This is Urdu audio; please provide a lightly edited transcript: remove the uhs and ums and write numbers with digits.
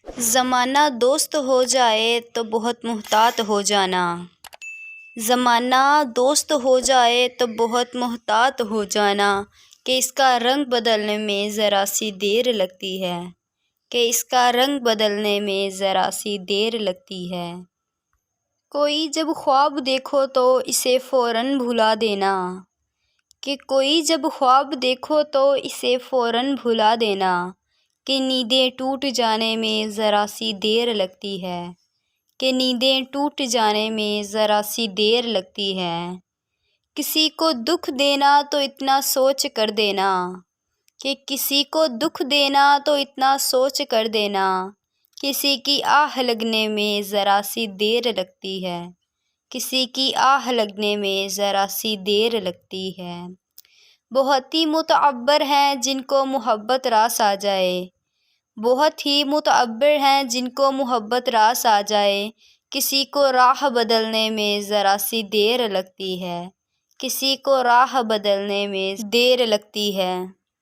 زمانہ دوست ہو جائے تو بہت محتاط ہو جانا، زمانہ دوست ہو جائے تو بہت محتاط ہو جانا کہ اس کا رنگ بدلنے میں ذرا سی دیر لگتی ہے، کہ اس کا رنگ بدلنے میں ذرا سی دیر لگتی ہے۔ کوئی جب خواب دیکھو تو اسے فوراً بھلا دینا، کہ کوئی جب خواب دیکھو تو اسے فوراً بھلا دینا کہ نیندیں ٹوٹ جانے میں ذرا سی دیر لگتی ہے، کہ نیندیں ٹوٹ جانے میں ذرا سی دیر لگتی ہے۔ کسی کو دکھ دینا تو اتنا سوچ کر دینا، کہ کسی کو دکھ دینا تو اتنا سوچ کر دینا، کسی کی آہ لگنے میں ذرا سی دیر لگتی ہے، کسی کی آہ لگنے میں ذرا سی دیر لگتی ہے۔ بہت ہی معتبر ہیں جن کو محبت راس آ جائے، بہت ہی معتبر ہیں جن کو محبت راس آ جائے، کسی کو راہ بدلنے میں ذرا سی دیر لگتی ہے، کسی کو راہ بدلنے میں دیر لگتی ہے۔